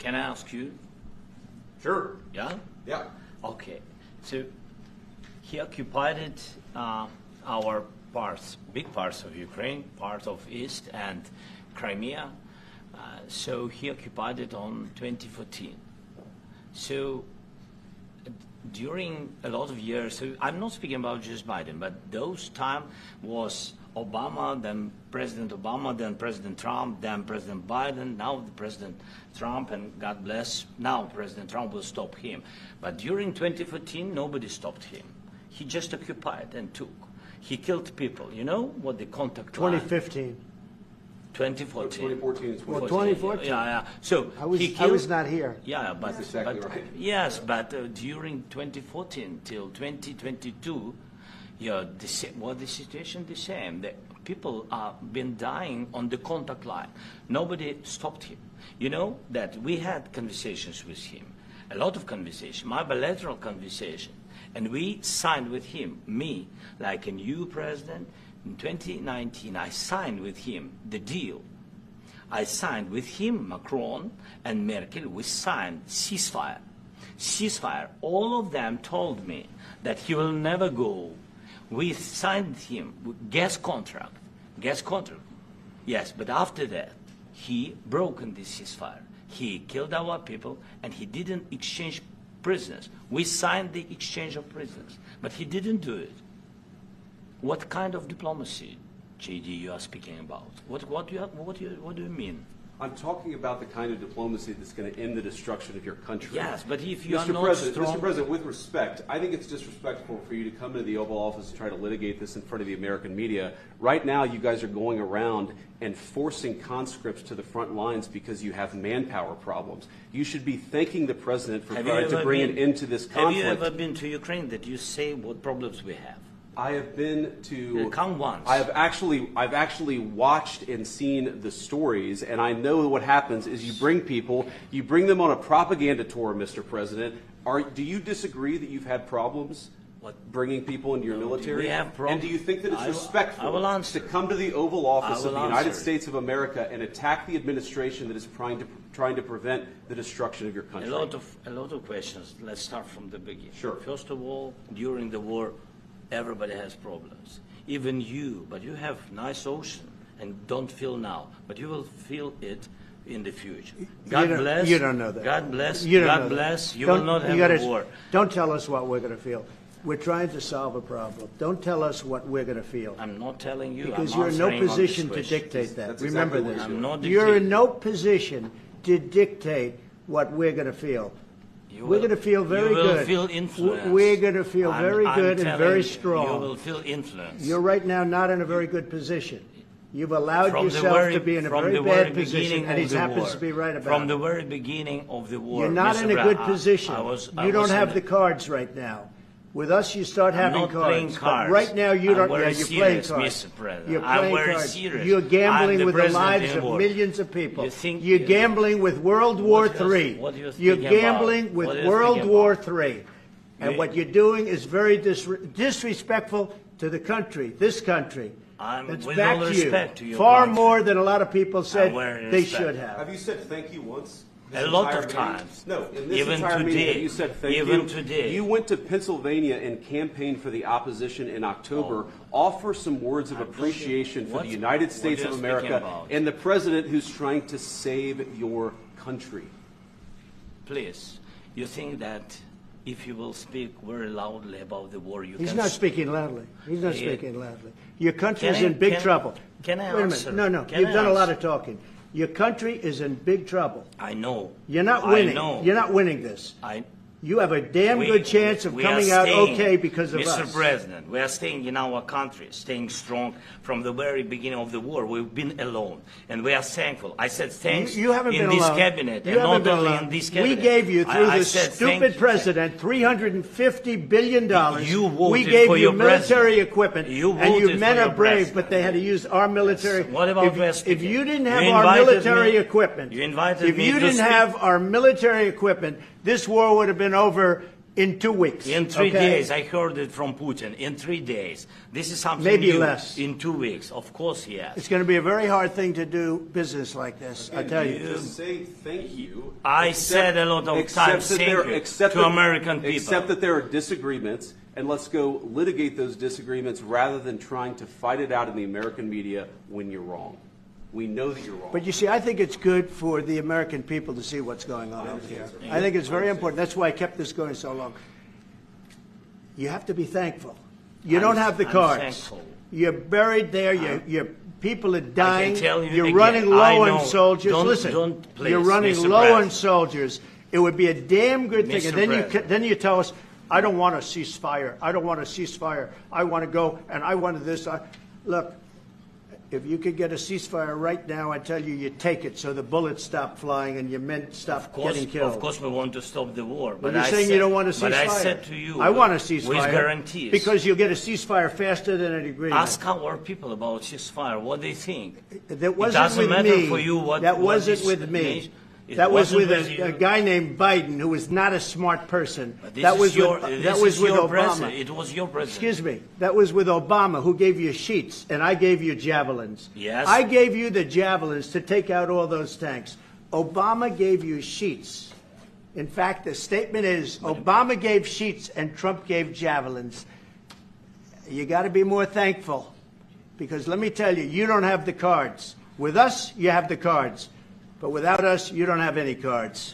Can I ask you? Sure. Yeah? Yeah. Okay. So he occupied our parts, big parts of Ukraine, part of East and Crimea. So he occupied it on 2014. So during a lot of years, so I'm not speaking about just Biden, but those time was Obama, then President Obama, then President Trump, then President Biden, now the President Trump, and God bless, now President Trump will stop him. But during 2014, nobody stopped him. He just occupied and took. He killed people. You know what the contact line? 2015. 2014. 2014 and 2014. Well, 2014. Yeah. So I was not here. Yeah, but, That's exactly but right. yes, but during 2014 till 2022, yeah, the situation the same. The people are been dying on the contact line. Nobody stopped him. You know that we had conversations with him, a lot of conversation, my bilateral conversation, and we signed with him, me, like a new president. In 2019, I signed with him the deal. I signed with him, Macron and Merkel, we signed ceasefire. Ceasefire. All of them told me that he will never go. We signed him with gas contract. Gas contract. Yes, but after that, he broken this ceasefire. He killed our people and he didn't exchange prisoners. We signed the exchange of prisoners, but he didn't do it. What kind of diplomacy, JD, you are speaking about? What do you mean? I'm talking about the kind of diplomacy that's going to end the destruction of your country. Yes, but if you are Mr. not President, strong... Mr. President, with respect, I think it's disrespectful for you to come into the Oval Office and try to litigate this in front of the American media. Right now, you guys are going around and forcing conscripts to the front lines because you have manpower problems. You should be thanking the President for trying to bring an end to this conflict. Have you ever been to Ukraine that you say what problems we have? I have been to. Come once. I've actually watched and seen the stories, and I know what happens is you bring them on a propaganda tour, Mr. President. Do you disagree that you've had problems bringing people into your military? We have problems. And do you think that it's respectful to come to the Oval Office of the United States of America and attack the administration that is trying to prevent the destruction of your country? A lot of questions. Let's start from the beginning. Sure. First of all, during the war, everybody has problems. Even you, but you have nice ocean and don't feel now, but you will feel it in the future. God bless. You don't know that. God bless. You don't God know bless. that. You will not have a war. Don't tell us what we're going to feel. We're trying to solve a problem. Don't tell us what we're going to feel. I'm not telling you. Because I'm you're in no answering on position this to question. dictate that. That's Remember exactly what this. I'm not You're in dictating. no position to dictate what we're going to feel. We're going to feel very good. You will feel influence. We're going to feel very good and very strong. You will feel influence. You're right now not in a very good position. You've allowed yourself to be in a very bad position, and he happens to be right about it. From the very beginning of the war. You're not in a good position. You don't have the cards right now. With us, you start having I'm not cards. playing cards. But right now, you don't. I'm Yeah, very you're playing serious, cards. Mr. President. You're I'm playing very cards. serious. You're gambling I'm the with the president lives in of war. millions of people. You think- You're gambling with World War III. what you're You're speaking gambling about? with What you're World speaking War about? III. And You- what you're doing is very disrespectful to the country, this country. That's with back all to you. respect to your Far country. more than a lot of people said very they respect. should have. Have you said thank you once? A lot entire of meeting? times. No, in this Even entire meeting, today. have you said thank Even you? today. You went to Pennsylvania and campaigned for the opposition in October. Offer some words of appreciation for the United States what of you're speaking America about? and the president who's trying to save your country. Please, you think that if you will speak very loudly about the war, you He's can... not speaking loudly. He's not Yeah. speaking loudly. Your country is Can I- in big can- trouble. can I Wait a answer? minute. No. Can You've I done a lot answer? of talking. Your country is in big trouble. I know. You're not I winning. know. You're not winning this. You have a damn We- good chance of we are coming out staying, okay because of Mr. us. President, we are staying in our country, staying strong from the very beginning of the war. We've been alone, and we are thankful. I said thanks You haven't in been this alone. cabinet, You and haven't not been only alone. in this cabinet. We gave you, through I this said thank stupid you. president, $350 billion. You voted we gave for you your military president. equipment, You and you voted men for are your brave, president. but they had to use our military. What about if West? you didn't You have our invited military me- equipment, you invited if me you to didn't speak. have our military equipment, this war would have been over In 2 weeks. In 3 okay? days, I heard it from Putin. In 3 days. This is something Maybe new. less. In 2 weeks. Of course, yes. It's going to be a very hard thing to do business like this, I tell you. Just say thank you. I said a lot of times thank you to American people. Except that there are disagreements, and let's go litigate those disagreements rather than trying to fight it out in the American media when you're wrong. We know that you're wrong. But you see, I think it's good for the American people to see what's going on out here. I think it's very important. That's why I kept this going so long. You have to be thankful. You don't have the cards. Thankful. You're buried there. Your people are dying. I can tell you You're again, running low I on know. soldiers. Don't please, you're running Mr. low on President. soldiers. It would be a damn good thing. Mr. And then President. then you tell us, I don't want a ceasefire. I don't want a ceasefire. I want to go and I want this. Look, if you could get a ceasefire right now, I tell you, you take it so the bullets stop flying and your men stop getting killed. Of course, we want to stop the war. But you're saying you don't want a ceasefire. But I said to you, I want a ceasefire. with guarantees. Because you'll get a ceasefire faster than an agreement. Ask our people about ceasefire, what they think. That wasn't it doesn't with matter me. for you what. That what wasn't this with me. nation- it That was wasn't with you. a guy named Biden, who was not a smart person. But this That is was your, with, this that was is with your Obama. president. It was your president. Excuse me. That was with Obama, who gave you sheets, and I gave you javelins. Yes. I gave you the javelins to take out all those tanks. Obama gave you sheets. In fact, the statement is Obama gave sheets and Trump gave javelins. You got to be more thankful, because let me tell you, you don't have the cards. With us, you have the cards. But without us, you don't have any cards.